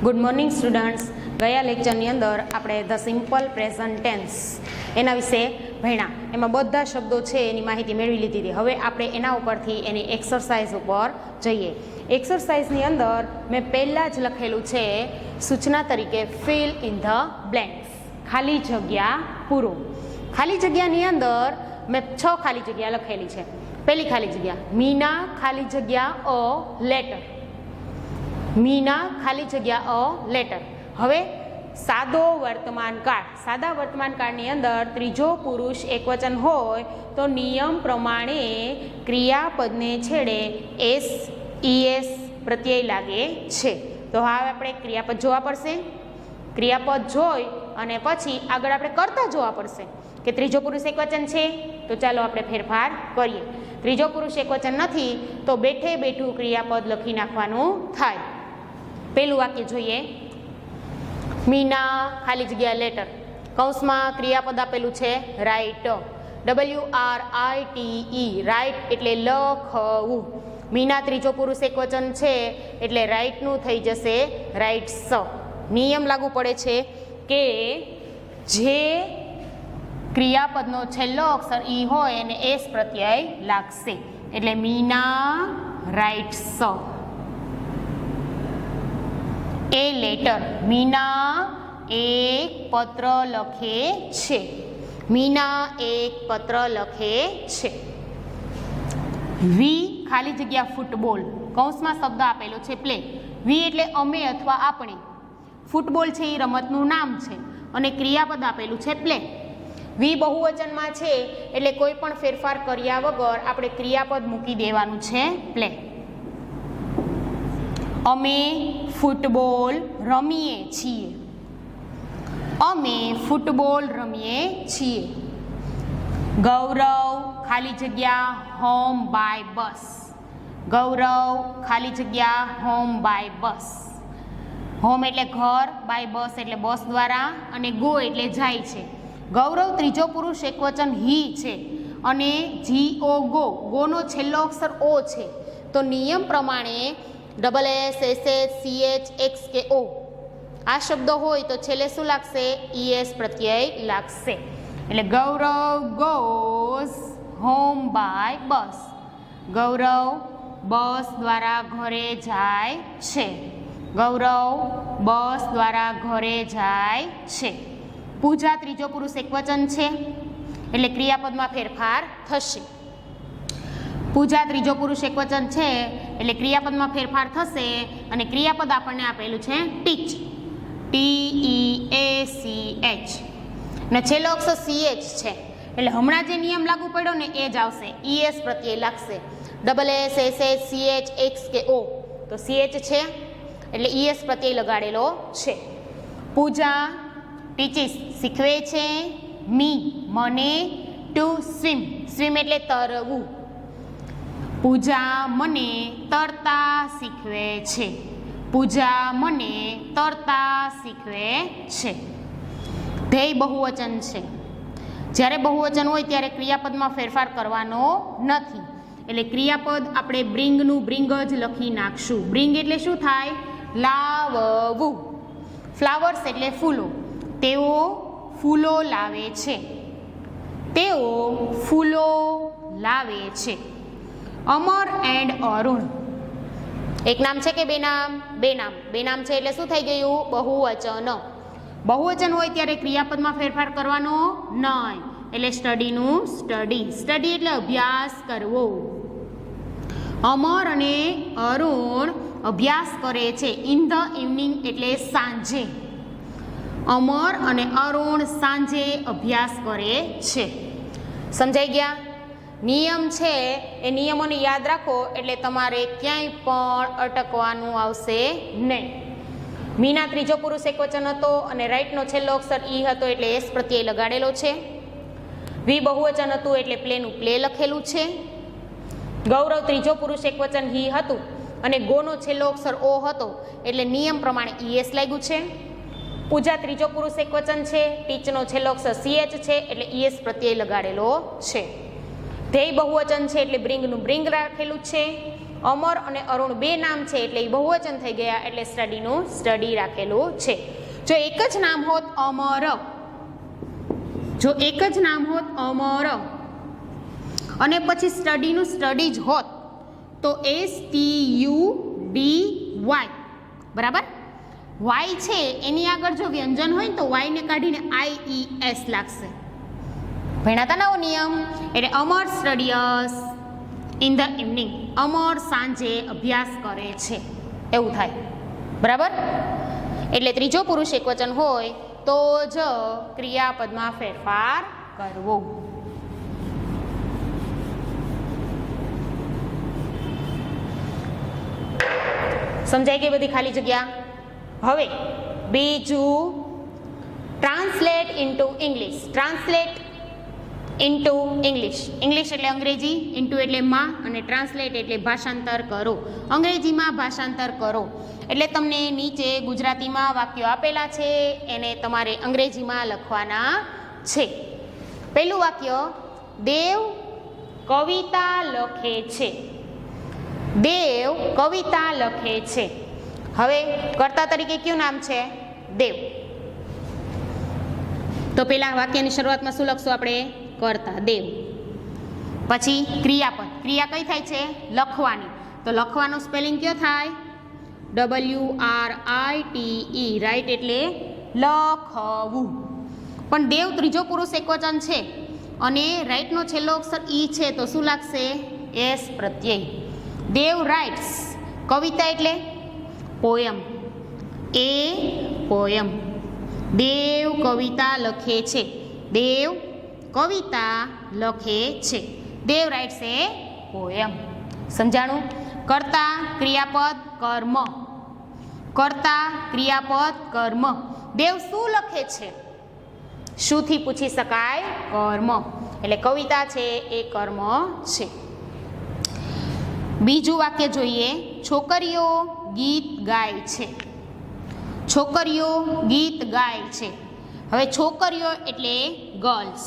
Good morning students. ગયા લેક્ચરની અંદર આપણે ધ સિમ્પલ પ્રેઝન્ટ ટેન્સ એના વિશે ભણ્યા. એમાં બધા શબ્દો છે એની માહિતી મેળવી લીધી હતી. હવે આપણે એના ઉપરથી એની એક્સરસાઇઝ ઉપર જઈએ. એક્સરસાઇઝની અંદર મેં પહેલાં જ લખેલું છે સૂચના તરીકે ફિલ ઇન ધ બ્લેન્ક્સ, ખાલી જગ્યા પૂરો. ખાલી જગ્યાની અંદર મેં 6 ખાલી જગ્યા લખેલી છે. પહેલી ખાલી જગ્યા મીના ખાલી જગ્યા અ લેટર. મીના ખાલી જગ્યા અ લેટર. હવે સાદો વર્તમાન કાળ, સાદા વર્તમાન કાળની અંદર ત્રીજો પુરુષ એકવચન હોય તો નિયમ પ્રમાણે ક્રિયાપદને છેડે એસ ઈએસ પ્રત્યય લાગે છે. તો હવે આપણે ક્રિયાપદ જોવા પડશે. ક્રિયાપદ જોઈ અને પછી આગળ આપણે કરતા જોવા પડશે કે ત્રીજો પુરુષ એકવચન છે તો ચાલો આપણે ફેરફાર કરીએ. ત્રીજો પુરુષ એકવચન નથી તો બેઠે બેઠું ક્રિયાપદ લખી નાખવાનું થાય. પહેલું વાક્ય જોઈએ, મીના ખાલી જગ્યા લેટર. કૌંસમાં ક્રિયાપદ આપેલું છે રાઇટ, WRITE, રાઇટ એટલે લખવું. મીના ત્રીજો પુરુષ એકવચન છે એટલે રાઇટનું થઈ જશે રાઇટ્સ. નિયમ લાગુ પડે છે કે જે ક્રિયાપદનો છેલ્લો અક્ષર ઈ હોય એને એસ પ્રત્યય લાગશે. એટલે મીના રાઇટ્સ એ લેટર. મીના એક પત્ર લખે છે. મીના એક પત્ર લખે છે. વી ખાલી જગ્યા ફૂટબોલ. કૌંસમાં શબ્દ આપેલો છે પ્લે. વી એટલે અમે અથવા આપણે. ફૂટબોલ છે એ રમતનું નામ છે અને ક્રિયાપદ આપેલું છે પ્લે. વી બહુવચનમાં છે એટલે કોઈ પણ ફેરફાર કર્યા વગર આપણે ક્રિયાપદ મૂકી દેવાનું છે પ્લે. અમે ફૂટબોલ રમીએ છીએ. અમે ફૂટબોલ રમીએ છીએ. ગૌરવ ખાલી જગ્યા હોમ બાય બસ. ગૌરવ ખાલી જગ્યા હોમ બાય બસ. હોમ એટલે ઘર, બાય બસ એટલે બસ દ્વારા, અને ગો એટલે જાય છે. ગૌરવ ત્રીજો પુરુષ એકવચન હી છે અને GO ગો, ગોનો છેલ્લો અક્ષર ઓ છે. તો નિયમ પ્રમાણે SSS CH X કે O આ શબ્દો હોય તો છેલ્લે શું લાગશે? ES પ્રત્યય લાગશે. એટલે ગૌરવ ગોઝ હોમ બાય બસ. ગૌરવ બસ દ્વારા ઘરે જાય છે. ગૌરવ બસ દ્વારા ઘરે જાય છે. પૂજા ત્રીજો પુરુષ એકવચન છે એટલે ક્રિયાપદમાં ફેરફાર થશે. પૂજા ત્રીજો પુરુષ એકવચન છે એટલે ક્રિયાપદમાં ફેરફાર થશે અને ક્રિયાપદ આપણને આપેલું છે ટીચ, TEACH, ને છેલ્લો અક્ષર CH છે એટલે હમણાં જે નિયમ લાગુ પડ્યો ને એ જ આવશે. ES પ્રત્યય લાગશે. SSS CH X કે O તો CH છે એટલે ES પ્રત્યય લગાડેલો છે. પૂજા ટીચીસ શીખવે છે. મી મને. ટુ સ્વિમ, સ્વિમ એટલે તરવું. પૂજા મને તરતા શીખવે છે. પૂજા મને તરતા શીખવે છે. ધ્યેય બહુવચન છે. જ્યારે બહુવચન હોય ત્યારે ક્રિયાપદમાં ફેરફાર કરવાનો નથી એટલે ક્રિયાપદ આપણે બ્રિંગનું બ્રિંગ જ લખી નાખશું. બ્રિંગ એટલે શું થાય? લાવવું. ફ્લાવર્સ એટલે ફૂલો. તેઓ ફૂલો લાવે છે. તેઓ ફૂલો લાવે છે. અમર એન્ડ અરુણ. એક નામ છે કે બે નામ? બે નામ. બે નામ છે એટલે શું થઈ ગયું? બહુવચન. બહુવચન હોય ત્યારે ક્રિયાપદમાં ફેરફાર કરવાનો નહીં એટલે સ્ટડીનું સ્ટડી. સ્ટડી એટલે અભ્યાસ કરવો. અમર અને અરુણ અભ્યાસ કરે છે. ઇન ધ ઇવનિંગ એટલે સાંજે. અમર અને અરુણ સાંજે અભ્યાસ કરે છે. સમજાઈ ગયા? નિયમ છે એ નિયમોને યાદ રાખો એટલે તમારે ક્યાંય પણ અટકવાનું આવશે નહીં. મીના ત્રીજો પુરુષ એકવચન હતો અને રાઇટનો છેલ્લો અક્ષર ઈ હતો એટલે એસ પ્રત્યય લગાડેલો છે. વી બહુવચન હતું એટલે પ્લેનું પ્લે લખેલું છે. ગૌરવ ત્રીજો પુરુષ એકવચન હી હતું અને ગોનો છેલ્લો અક્ષર ઓ હતો એટલે નિયમ પ્રમાણે ES લાગ્યું છે. પૂજા ત્રીજો પુરુષ એકવચન છે. ટીચનો છેલ્લો અક્ષર CH છે એટલે ES પ્રત્યય લગાડેલો છે. ધ્યેય બહુવચન છે એટલે બ્રિંગનું બ્રિંગ રાખેલું છે. અમર અને અરુણ બે નામ છે એટલે એ બહુવચન થઈ ગયા એટલે સ્ટડીનું સ્ટડી રાખેલું છે. જો એક જ નામ હોત અમર, જો એક જ નામ હોત અમર અને પછી સ્ટડીનું સ્ટડી જ હોત તો STUDY, બરાબર. વાય છે એની આગળ જો વ્યંજન હોય ને તો વાય ને કાઢીને IES લાગશે. ભણ્યા નવો નિયમ. એટલે અમર સ્ટડીયસ ઇન ધ ઇવનિંગ, અમર સાંજે અભ્યાસ કરે છે એવું થાય, બરાબર. એટલે ત્રીજો પુરુષ એકવચન હોય તો જ ક્રિયાપદમાં ફેરફાર કરવો. સમજાઈ ગઈ બધી ખાલી જગ્યા? હવે બીજું, translate into English. Translate into English. English એટલે અંગ્રેજી, ઇન્ટુ એટલે માં, અને ટ્રાન્સલેટ એટલે ભાષાંતર કરો. અંગ્રેજીમાં ભાષાંતર કરો એટલે તમને નીચે ગુજરાતીમાં વાક્યો આપેલા છે એને તમારે અંગ્રેજીમાં લખવાના છે. પહેલું વાક્ય, દેવ કવિતા લખે છે. દેવ કવિતા લખે છે. હવે કર્તા તરીકે કયું નામ છે? દેવ. તો પેલા વાક્યની શરૂઆતમાં શું લખશું આપણે? કર્તા, દેવ. પછી ક્રિયાપદ. ક્રિયા કઈ થાય છે? લખવાની. તો લખવાનો સ્પેલિંગ કયો થાય? WRITE, રાઈટ એટલે લખવું. પણ દેવ ત્રીજો પુરુષ એકવચન છે અને રાઈટનો છેલ્લો અક્ષર ઈ છે તો શું લાગશે? એસ પ્રત્યય. દેવ રાઇટ્સ. કવિતા એટલે પોયમ, એ પોયમ. દેવ કવિતા લખે છે. દેવ કવિતા લખે છે. દેવ રાઇટ્સ એ પોયમ. સમજાણું? કર્તા ક્રિયાપદ કર્મ. કર્તા ક્રિયાપદ કર્મ. દેવ શું લખે છે? શુંથી પૂછી શકાય? કર્મ. એટલે કવિતા છે એ કર્મ છે. બીજું વાક્ય જોઈએ, છોકરીઓ ગીત ગાય છે. છોકરીઓ ગીત ગાય છે. હવે છોકરીઓ એટલે ગર્લ્સ,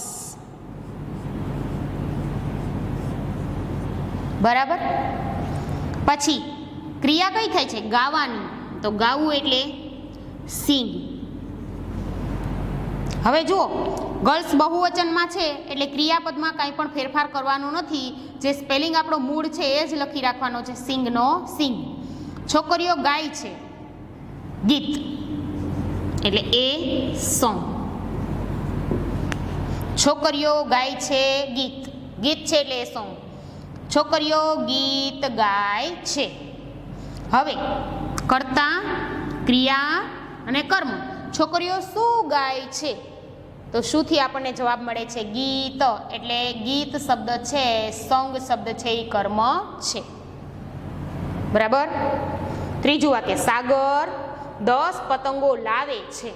બરાબર. પછી ક્રિયા કઈ થાય છે? ગાવાની. તો ગાવું એટલે સિંગ. હવે જુઓ, ગર્લ્સ બહુવચનમાં છે એટલે ક્રિયાપદમાં કાંઈ પણ ફેરફાર કરવાનો નથી. જે સ્પેલિંગ આપણો મૂળ છે એ જ લખી રાખવાનો છે, સિંગનો સિંગ. છોકરીઓ ગાય છે, ગીત એટલે એ સોંગ. છોકરીઓ ગાય છે ગીત, ગીત છે એટલે એ સોંગ. છોકરીઓ ગીત ગાય છે. હવે કર્તા ક્રિયા અને કર્મ. છોકરીઓ શું ગાય છે? તો શુંથી આપણને જવાબ મળે છે? ગીત. એટલે ગીત શબ્દ છે, સોંગ શબ્દ છે એ કર્મ છે, બરાબર. ત્રીજું વાક્ય, સાગર 10 પતંગો લાવે છે.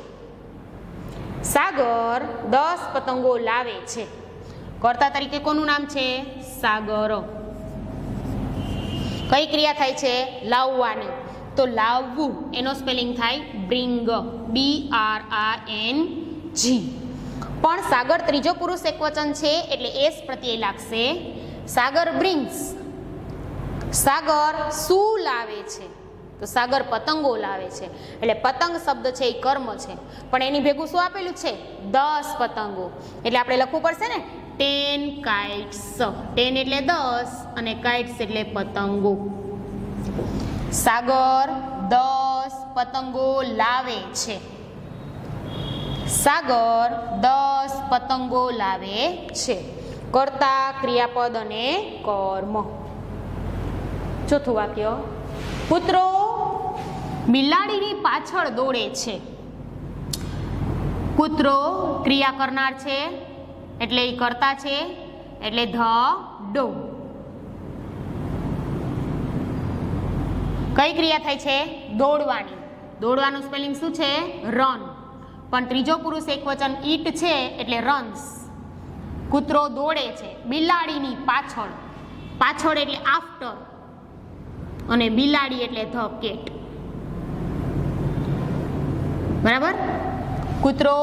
સાગર 10 પતંગો લાવે છે. કર્તા તરીકે કોનું નામ છે? સાગર. કઈ ક્રિયા થાય છે? લાવવાની. તો લાવવું એનો સ્પેલિંગ થાય બ્રિંગ, BRING. પણ સાગર ત્રીજો પુરુષ એકવચન છે એટલે એસ પ્રત્યય લાગશે. સાગર બ્રિંગ્સ. સાગર શું લાવે છે? તો સાગર પતંગો લાવે છે. એટલે પતંગ શબ્દ છે એ કર્મ છે, પણ એની ભેગું શું આપેલું છે? 10 પતંગો. એટલે આપણે લખવું પડશે ને 10 kites. 10 એટલે 10 અને kites એટલે પતંગો. સાગર 10 પતંગો લાવે છે. સાગર 10 પતંગો લાવે છે. કર્તા ક્રિયાપદ અને કર્મ. ચોથું વાક્ય, કૂતરો બિલાડીની પાછળ દોડે છે. કૂતરો ક્રિયા કરનાર છે એટલે એ કર્તા છે એટલે ધ ડોગ. કઈ ક્રિયા થાય છે? દોડવાની. દોડવાનું સ્પેલિંગ શું છે? રન. પણ ત્રીજો પુરુષ એકવચન ઈટ છે એટલે રન્સ. કૂતરો દોડે છે બિલાડીની પાછળ. પાછળ એટલે આફ્ટર અને બિલાડી એટલે ધ કેટ, બરાબર. કૂતરો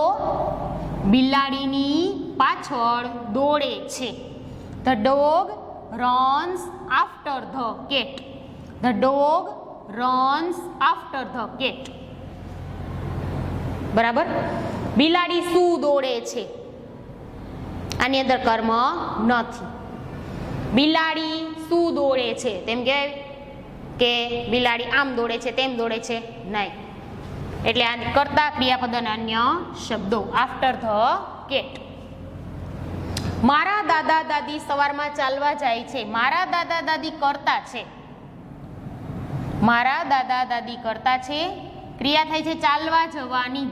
બિલાડીની પાછળ દોડે છે. The dog runs after the cat. The dog runs after the cat. બરાબર. બિલાડી શું દોડે છે? આની અંદર કર્મ નથી. બિલાડી શું દોડે છે? તેમ કહેવાય કે બિલાડી આમ દોડે છે તેમ દોડે છે? નહીં. એટલે આ કર્તા ક્રિયાપદ અને અન્ય શબ્દો આફ્ટર ધ કેટ. મારા દાદા દાદી સવારમાં ચાલવા જાય છે. મારા દાદા દાદી કરતા છે. મારા દાદા દાદી કરતા છે. ક્રિયા થાય છે ચાલવા જવાની.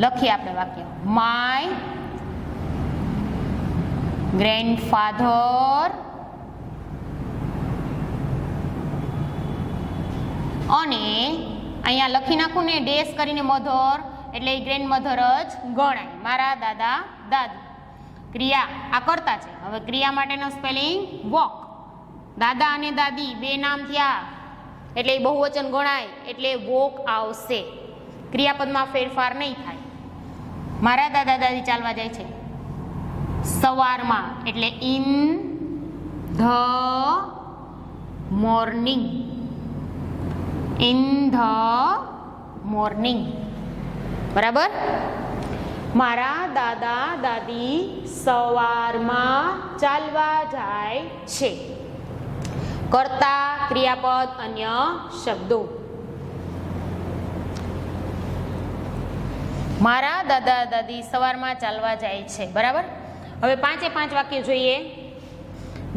લખીએ આપણે વાક્ય. માય ગ્રેન્ડફાધર અને અહીંયા લખી નાખું ને ડેશ કરીને મધર, એટલે એ ગ્રેન્ડ મધર જ ગણાય. મારા દાદા દાદી. ક્રિયા આ કરતા છે. હવે ક્રિયા માટેનો સ્પેલિંગ વોક. દાદા અને દાદી બે નામ થયા એટલે એ બહુવચન ગણાય એટલે વોક આવશે. ક્રિયાપદમાં ફેરફાર નહીં થાય. મારા દાદા દાદી ચાલવા જાય છે સવારમાં એટલે in the morning. In the morning. બરાબર. મારા દાદા દાદી સવારમાં ચાલવા જાય છે. કર્તા ક્રિયાપદ અન્ય શબ્દો. મારા દાદા દાદી સવારમાં ચાલવા જાય છે. બરાબર. હવે 5 વાક્ય જોઈએ.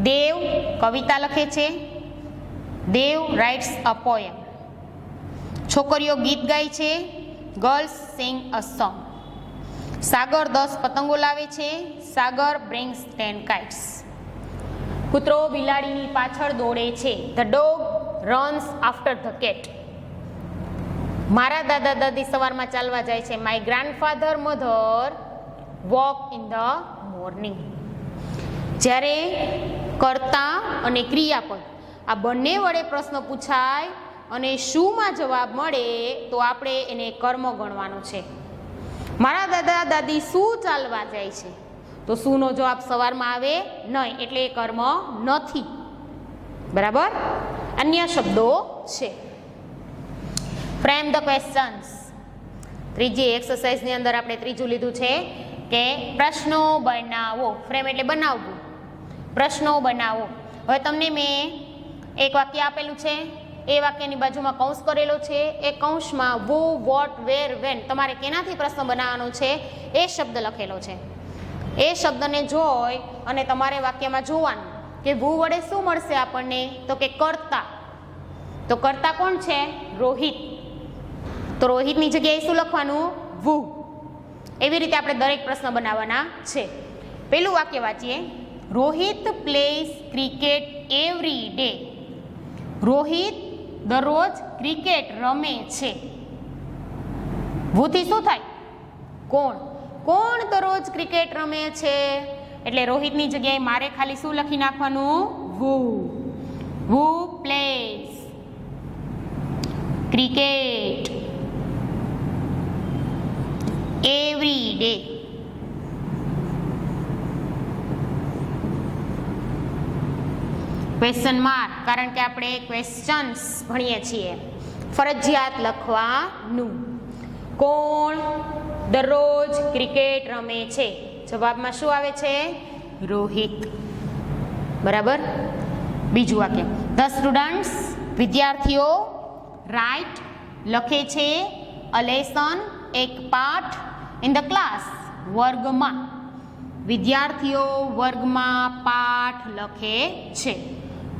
દેવ કવિતા લખે છે. દેવ રાઇટ્સ અ પોયમ. છોકરીઓ ગીત ગાય છે. Girls Singh a song. સાગર 10 પતંગો લાવે છે. સાગર બ્રિંગ્સ 10 kites. કૂતરો બિલાડીની પાછળ દોડે છે. The dog runs after the cat. મારા દાદા દાદી સવારમાં ચાલવા જાય છે. My grandfather mother walk in the morning. જ્યારે કર્તા અને ક્રિયાપદ આ બંને વડે પ્રશ્ન પૂછાય અને શુંમાં જવાબ મળે તો આપણે એને કર્મ ગણવાનો છે. મારા દાદા દાદી શું ચાલવા જાય છે તો શુંનો જવાબ સવારમાં આવે નહીં એટલે એ કર્મ નથી. બરાબર. અન્ય શબ્દો છે. Frame the questions. ત્રીજી એક્સરસાઇઝની અંદર આપણે ત્રીજું લીધું છે કે પ્રશ્નો બનાવો. ફ્રેમ એટલે બનાવવું. પ્રશ્નો બનાવો. હવે તમને મેં એક વાક્ય આપેલું છે. એ વાક્યની બાજુમાં કૌંસ કરેલો છે. એ કૌંસમાં વુ, વોટ, વેર, વેન તમારે કેનાથી પ્રશ્ન બનાવવાનો છે એ શબ્દ લખેલો છે. એ શબ્દને જોઈ અને તમારે વાક્યમાં જોવાનું કે વુ વડે શું મળશે આપણને તો કે કર્તા. તો કર્તા કોણ છે? રોહિત. તો રોહિતની જગ્યાએ શું લખવાનું? વુ. એવી રીતે આપણે દરેક પ્રશ્ન બનાવવાના છે. પેલું વાક્ય વાંચીએ. Rohit plays cricket every day. Rohit દરરોજ ક્રિકેટ રમે છે. વુથી શું થાય? કોણ. કોણ દરરોજ ક્રિકેટ રમે છે? એટલે રોહિતની જગ્યાએ મારે ખાલી શું લખી નાખવાનું? Who. Who plays cricket every day. Question mark, કારણ કે આપણે ક્વેશ્ચન્સ ભણીએ છીએ. ફરજિયાત લખવાનું. કોણ દરરોજ ક્રિકેટ રમે છે? જવાબમાં શું આવે છે? રોહિત. બરાબર. બીજું વાક્ય. ધ સ્ટુડન્ટ્સ વિદ્યાર્થીઓ રાઇટ લખે છે અ લેસન એક પાઠ ઇન ધ ક્લાસ વર્ગમાં. વિદ્યાર્થીઓ વર્ગમાં પાઠ લખે છે.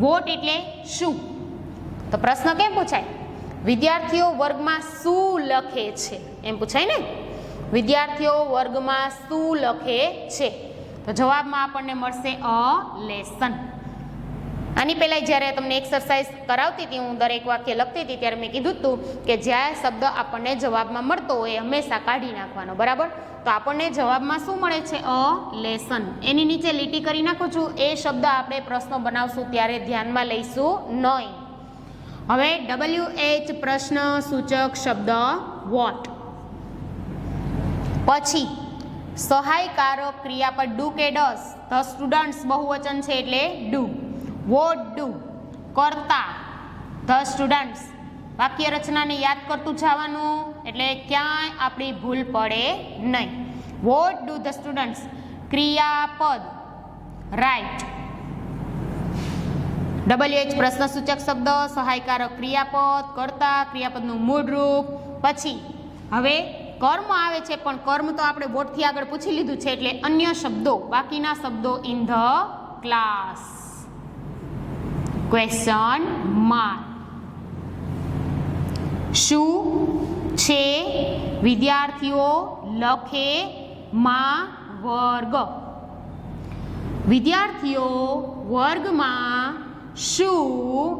વોટ એટલે શું? તો પ્રશ્ન કેમ પૂછાય? વિદ્યાર્થીઓ વર્ગમાં શું લખે છે એમ પૂછાય ને. વિદ્યાર્થીઓ વર્ગમાં શું લખે છે તો જવાબમાં આપણને મળશે અ લેસન. આની પહેલાં જ્યારે તમને એક્સરસાઇઝ કરાવતી હતી, હું દરેક વાક્ય લખતી હતી ત્યારે મેં કીધું હતું કે જ્યાં શબ્દ આપણને જવાબમાં મળતો હોય એ હંમેશા કાઢી નાખવાનો. બરાબર. તો આપણને જવાબમાં શું મળે છે? A lesson. એની નીચે લીટી કરી નાખું છું. એ શબ્દ આપણે પ્રશ્નો બનાવશું ત્યારે ધ્યાનમાં લઈશું નહીં. હવે WH પ્રશ્ન સૂચક શબ્દ વોટ. પછી સહાયકારક ક્રિયાપદ ડુ કે ડસ. ધ સ્ટુડન્ટ્સ બહુવચન છે એટલે ડુ. What do. કર્તા ધ સ્ટુડન્ટ્સ વાક્ય રચનાને યાદ કરતું જવાનું એટલે ક્યાંય આપણી ભૂલ પડે નહીં. વોટ ડુ ધ સ્ટુડન્ટ્સ ક્રિયાપદ રાઇટ. WH પ્રશ્નસૂચક શબ્દ, સહાયકારક ક્રિયાપદ, કર્તા, ક્રિયાપદનું મૂળ રૂપ. પછી હવે કર્મ આવે છે પણ કર્મ તો આપણે વોટથી આગળ પૂછી લીધું છે એટલે અન્ય શબ્દો, બાકીના શબ્દો in the class. Question mark. શું છે વિદ્યાર્થીઓ લખે માં વર્ગ. વિદ્યાર્થીઓ વર્ગમાં શું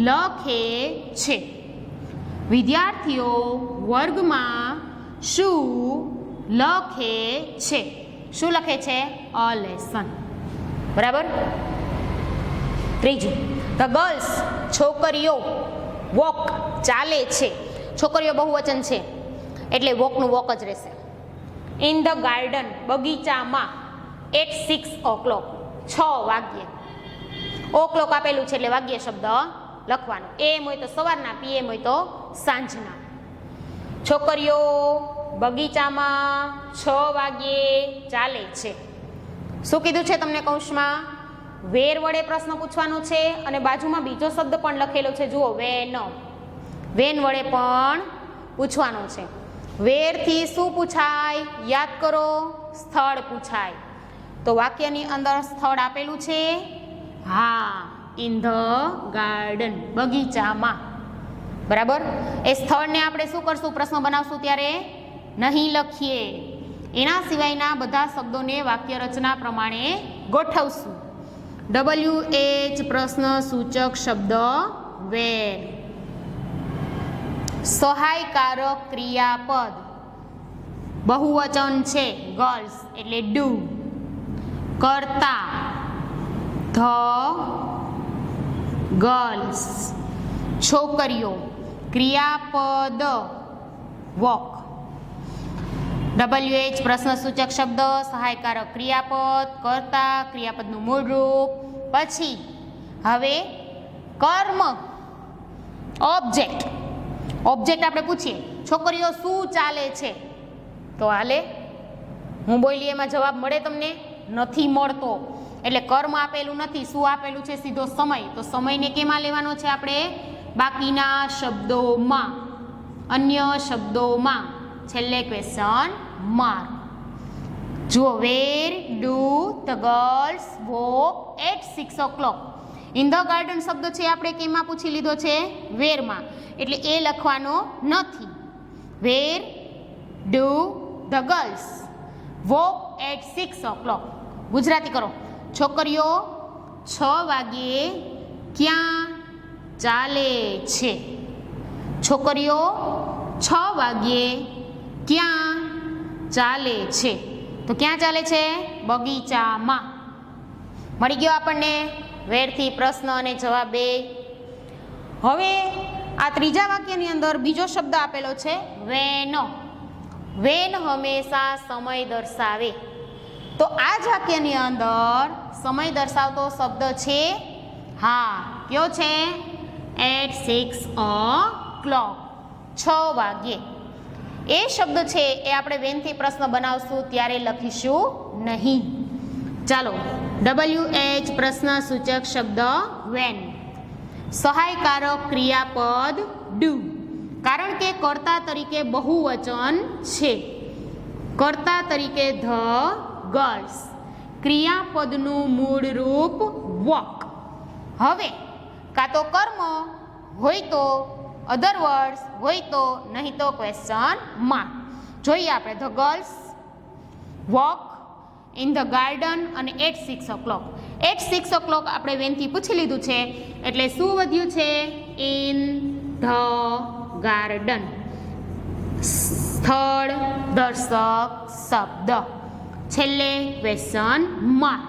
લખે છે. વિદ્યાર્થીઓ વર્ગમાં શું લખે છે. શું લખે છે? A lesson. બરાબર. ત્રીજું, ધ ગર્લ્સ છોકરીઓ વોક ચાલે છે. છોકરીઓ બહુવચન છે એટલે વોકનું વોક જ રહેશે. ઇન ધ ગાર્ડન બગીચામાં એટ 6 o'clock 6 વાગ્યે. o'clock આપેલું છે એટલે વાગ્ય શબ્દ લખવાનો. એમ હોય તો સવારના, PM હોય તો સાંજના. છોકરીઓ બગીચામાં 6 વાગ્યે ચાલે છે. શું કીધું છે તમને કૌંસમાં? વેર વડે પ્રશ્ન પૂછવાનો છે અને બાજુમાં બીજો શબ્દ પણ લખેલો છે, જુઓ વેન. વેન વડે પણ પૂછવાનો છે. વેરથી શું પૂછાય? યાદ કરો, સ્થળ પૂછાય. તો વાક્યની અંદર સ્થળ આપેલું છે. હા, ઇન ધ ગાર્ડન બગીચામાં. બરાબર. એ સ્થળને આપણે શું કરશું? પ્રશ્ન બનાવશું ત્યારે નહીં લખીએ. એના સિવાયના બધા શબ્દોને વાક્ય રચના પ્રમાણે ગોઠવશું. WH પ્રશ્ન સૂચક શબ્દ વેર. સહાયકારક ક્રિયાપદ બહુવચન છે ગર્લ્સ એટલે ડુ. કર્તા ધ ગર્લ્સ. છોકરીઓ ક્રિયાપદ વોક. WH પ્રશ્નસૂચક શબ્દ, સહાયકારક ક્રિયાપદ, કર્તા, ક્રિયાપદનું મૂળ રૂપ. પછી હવે કર્મ ઓબ્જેક્ટ. ઓબ્જેક્ટ આપણે પૂછીએ છોકરીઓ શું ચાલે છે તો હાલે. હું બોલી એમાં જવાબ મળે તમને? નથી મળતો. એટલે કર્મ આપેલું નથી, શું આપેલું છે? સીધો સમય. તો સમયને કેમાં લેવાનો છે આપણે? બાકીના શબ્દોમાં, અન્ય શબ્દોમાં. છેલ્લે ક્વેશ્ચન માર્ક. જુઓ, where do the girls walk at 6 o'clock. In the garden શબ્દ છે આપણે કેમાં પૂછી લીધો છે? વેરમાં. એટલે એ લખવાનો નથી. Where do the girls walk at 6 o'clock. Gujarati કરો. છોકરીઓ 6 વાગ્યે ક્યાં ચાલે છે? છોકરીઓ 6 વાગ્યે ક્યાં ચાલે છે? તો ક્યાં ચાલે છે? બગીચામાં. મળી ગયો આપણને વેરથી પ્રશ્ન અને જવાબ બે. હવે આ ત્રીજા વાક્યની અંદર બીજો શબ્દ આપેલો છે વેન. વેન હંમેશા સમય દર્શાવે. તો આ જ વાક્યની અંદર સમય દર્શાવતો શબ્દ છે. હા, કયો છે? એટ 6 o'clock 6 વાગ્યે. એ શબ્દ છે એ આપણે વેનથી પ્રશ્ન બનાવશું ત્યારે લખીશું નહીં. ચાલો, WH પ્રશ્ન સૂચક શબ્દ વેન. સહાયકારક ક્રિયાપદ ડુ. કારણ કે કર્તા તરીકે બહુવચન છે. કર્તા તરીકે ધ ગર્લ્સ. ક્રિયાપદનું મૂળ રૂપ વોક. હવે કાં તો કર્મ હોય તો અધર વર્ડ્સ, હોય તો નહીં તો ક્વેશ્ચન માર્ક. જોઈએ આપણે the girls walk in the garden અને એટ 6 o'clock. એટ 6 o'clock આપણે વેનથી પૂછી લીધું છે એટલે શું વધ્યું છે? In the garden. સ્થળ દર્શક શબ્દ. છેલ્લે ક્વેશ્ચન માર્ક.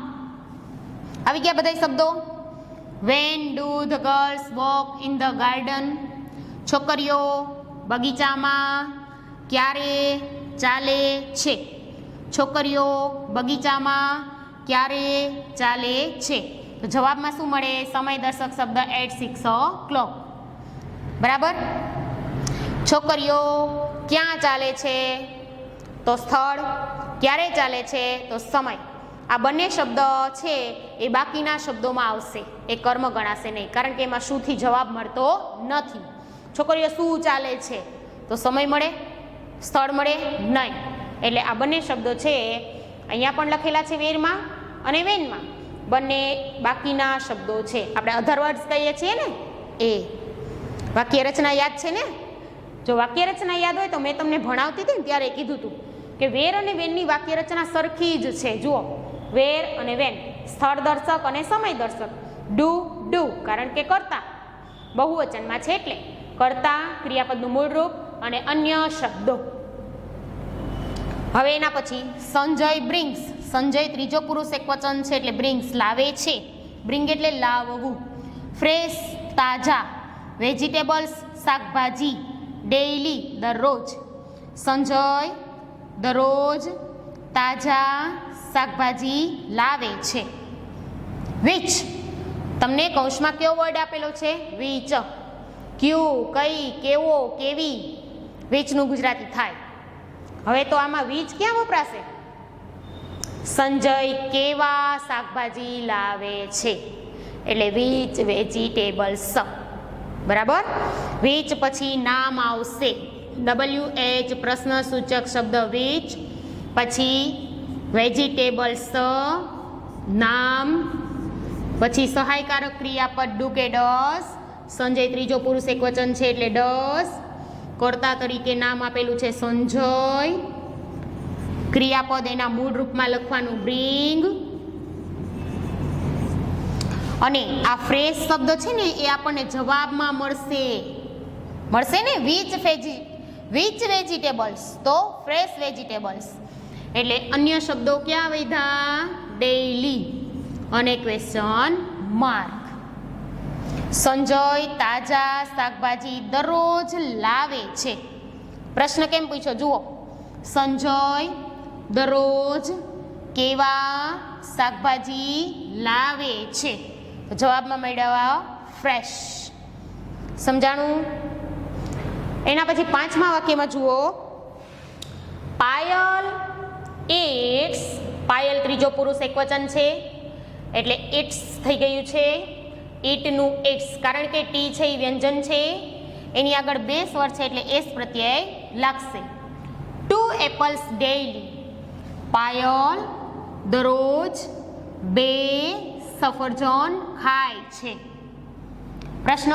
આવી ગયા બધા શબ્દો. When do the girls walk in the garden. છોકરીઓ બગીચામાં ક્યારે ચાલે છે? છોકરીઓ બગીચામાં ક્યારે ચાલે છે? તો જવાબમાં શું મળે? સમય દર્શક શબ્દ એટ 6 o'clock. બરાબર. છોકરીઓ ક્યાં ચાલે છે તો સ્થળ, ક્યારે ચાલે છે તો સમય. આ બંને શબ્દ છે એ બાકીના શબ્દોમાં આવશે, એ કર્મ ગણાશે નહીં, કારણ કે એમાં શુંથી જવાબ મળતો નથી. છોકરીઓ શું ચાલે છે તો સમય મળે, સ્થળ મળે નહીં. એટલે આ બંને શબ્દો છે અહીંયા પણ લખેલા છે વેરમાં અને વેનમાં, બંને બાકીના શબ્દો છે. આપણે અધર વર્ડ્સ કહીએ છીએ ને એ. વાક્ય રચના યાદ છે ને? જો વાક્ય રચના યાદ હોય તો મેં તમને ભણાવતી હતી ને ત્યારે કીધું હતું કે વેર અને વેનની વાક્ય રચના સરખી જ છે. જુઓ, વેર અને વેન સ્થળ દર્શક અને સમય દર્શક. ડુ કારણ કે કર્તા બહુવચનમાં છે એટલે કર્તા, ક્રિયાપદનું મૂળ રૂપ અને અન્ય શબ્દો. હવે એના પછી સંજય બ્રિંગ્સ. સંજય ત્રીજો પુરુષ એકવચન છે એટલે બ્રિંગ્સ લાવે છે. બ્રિંગ એટલે લાવવું. ફ્રેશ તાજા. વેજીટેબલ્સ શાકભાજી. ડેઈલી દરરોજ. સંજય દરરોજ તાજા શાકભાજી લાવે છે. વિચ, તમને કૌંસમાં કેવો વર્ડ આપેલો છે? વિચ. ક્યુ, કઈ, કેવો, કેવી. વિચનું ગુજરાતી થાય. હવે તો આમાં વીજ ક્યાં વપરાશે? સંજય કેવા શાકભાજી લાવે છે એટલે વીચ વેજીટેબલ્સ. બરાબર. વીચ પછી નામ આવશે. WH પ્રશ્નસૂચક શબ્દ વીચ, પછી વેજીટેબલ્સ નામ, પછી સહાયકારક ક્રિયાપદ ડુ કે ડસ. સંજય ત્રીજો પુરુષ એકવચન છે એટલે ડસ. કર્તા તરીકે નામ આપેલું છે સંજય. ક્રિયાપદ એના મૂળ રૂપમાં લખવાનું બ્રિંગ. અને આ ફ્રેશ શબ્દ છે ને એ આપણને જવાબમાં મળશે ને. વિચ વેજીટેબલ્સ તો ફ્રેશ વેજીટેબલ્સ. એટલે અન્ય શબ્દો ક્યાં વધ્યા? ડેઈલી અને ક્વેશ્ચન માર્ક. સંજય તાજા શાકભાજી દરરોજ લાવે છે. પ્રશ્ન કેમ પૂછ્યો? જુઓ, સંજય દરરોજ કેવા શાકભાજી લાવે છે તો જવાબમાં મળ્યા ફ્રેશ. સમજાણું? એના પછી પાંચમા વાક્યમાં જુઓ, પાયલ ઇટ્સ. પાયલ ત્રીજો પુરુષ એકવચન છે એટલે ઇટ્સ થઈ ગયું છે. ઈટનું ઇટ્સ, કારણ કે ટી છે એ વ્યંજન છે, એની આગળ બે સ્વર છે એટલે એસ પ્રત્યય લાગશે. 2 એપલ્સ ડેઈલી. પાયલ દરરોજ 2 સફરજન ખાય છે. પ્રશ્ન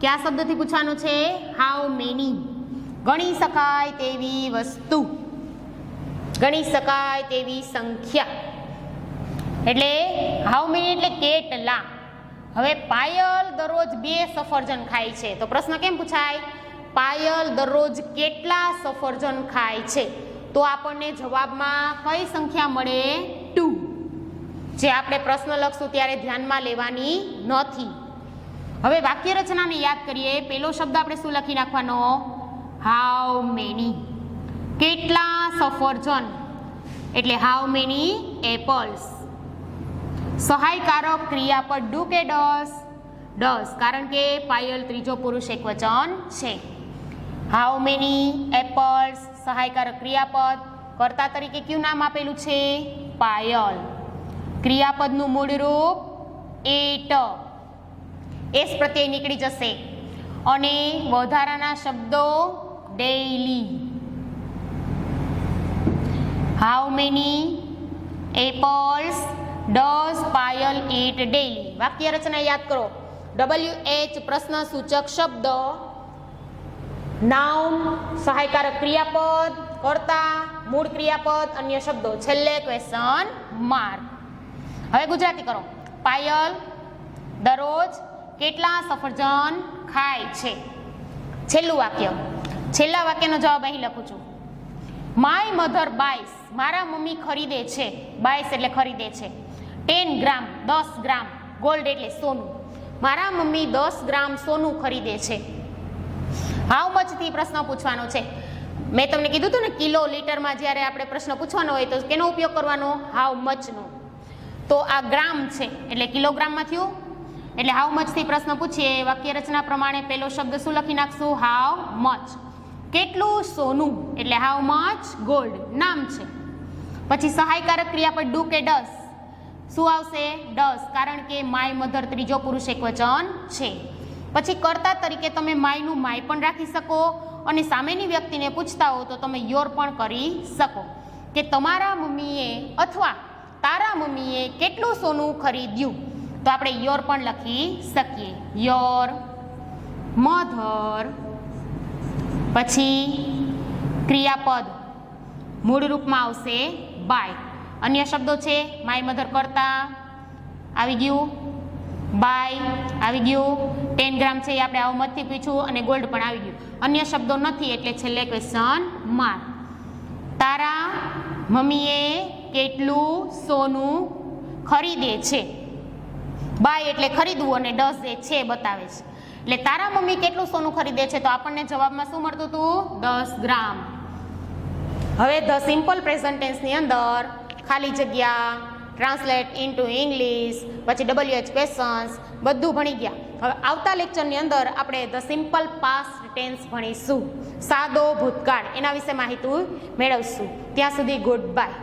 કયા શબ્દથી પૂછવાનો છે? How many. ગણી શકાય તેવી વસ્તુ, ગણી શકાય તેવી સંખ્યા. એટલે હાઉ મેની એટલે કેટલા. હવે પાયલ દરરોજ 2 સફરજન ખાય છે તો પ્રશ્ન કેમ પૂછાય? પાયલ દરરોજ કેટલા સફરજન ખાય છે? તો આપણને જવાબમાં કઈ સંખ્યા મળે? 2. જે આપણે પ્રશ્ન લખશું ત્યારે ધ્યાનમાં લેવાની નથી. હવે વાક્ય રચનાને યાદ કરીએ. પેલો શબ્દ આપણે શું લખી નાખવાનો? How many. કેટલા સફરજન એટલે હાઉ મેની એપલ્સ. સહાયકારક ક્રિયાપદ ડુ કે ડસ? ડસ, કારણ કે પાયલ ત્રીજો પુરુષ એકવચન છે. હાઉ મેની એપલ્સ સહાયકારક ક્રિયાપદ. કર્તા તરીકે કયું નામ આપેલું છે? પાયલ. ક્રિયાપદનું મૂળ રૂપ એટ. એસ પ્રત્યય નીકળી જશે અને વધારાના શબ્દો daily. How many apples does Payal eat daily. વાક્ય રચના યાદ કરો. WH પ્રશ્નસૂચક શબ્દ, નાઉન સહાયકારક ક્રિયાપદ, કર્તા મૂળ ક્રિયાપદ, અન્ય શબ્દો, છેલ્લે ક્વેશ્ચન માર્ક. હવે ગુજરાતી કરો. પાયલ દરરોજ કેટલા સફરજન ખાય છે? છેલ્લું વાક્ય. છેલ્લા વાક્યનો જવાબ અહીં લખું છું. My mother bias. મારા મમ્મી ખરીદે છે. બાયસ એટલે ખરીદે છે. 10 ગ્રામ 10 ગ્રામ. ગોલ્ડ એટલે સોનું. મારા મમ્મી 10 ગ્રામ સોનું ખરીદે છે. હાઉ મચ થી પ્રશ્ન પૂછવાનો છે. મેં તમને કીધું હતું ને કિલો લીટરમાં જ્યારે આપણે પ્રશ્ન પૂછવાનો હોય તો કેનો ઉપયોગ કરવાનો? હાઉ મચનો. તો આ ગ્રામ છે એટલે કિલોગ્રામમાં થયું. એટલે હાઉ મચ થી પ્રશ્ન પૂછીએ, વાક્ય રચના પ્રમાણે પહેલો શબ્દ શું લખી નાખશું? હાઉ મચ, કેટલું સોનું, એટલે હાઉ મચ ગોલ્ડ, નામ છે. પછી સહાયકારક ક્રિયાપદ ડુ કે ડસ, શું આવશે? ડસ, કારણ કે માય મધર ત્રીજો પુરુષ એકવચન છે. પછી કર્તા તરીકે તમે માયનું માય પણ રાખી શકો અને સામેની વ્યક્તિને પૂછતા હો તો તમે યોર પણ કરી શકો, કે તમારા મમ્મીએ અથવા તારા મમ્મીએ કેટલું સોનું ખરીદ્યું, તો આપણે યોર પણ લખી શકીએ. યોર મધર, પછી ક્રિયાપદ મૂળ રૂપમાં આવશે બાય. અન્ય શબ્દો છે માય મધર કરતા આવી ગયું, બાય આવી ગયું, 10 ગ્રામ છે એ આપણે આવમતથી પૂછ્યું અને ગોલ્ડ પણ આવી ગયું. અન્ય શબ્દો નથી એટલે છેલ્લે ક્વેશ્ચન માર્ક. તારા મમ્મીએ કેટલું સોનું ખરીદે છે, બાય એટલે ખરીદવું અને ડસ એ છે બતાવે છે, એટલે તારા મમ્મી કેટલું સોનું ખરીદે છે તો આપણને જવાબમાં શું મળતું હતું? 10 ગ્રામ. હવે ધ સિમ્પલ પ્રેઝન્ટ ટેન્સની અંદર ખાલી જગ્યા, ટ્રાન્સલેટ ઇન્ટુ ઇંગ્લિશ, પછી WH ક્વેશ્ચન્સ બધું ભણી ગયા. હવે આવતા લેક્ચરની અંદર આપણે ધ સિમ્પલ પાસ્ટ ટેન્સ ભણીશું, સાદો ભૂતકાળ, એના વિશે માહિતી મેળવશું. ત્યાં સુધી ગુડ બાય.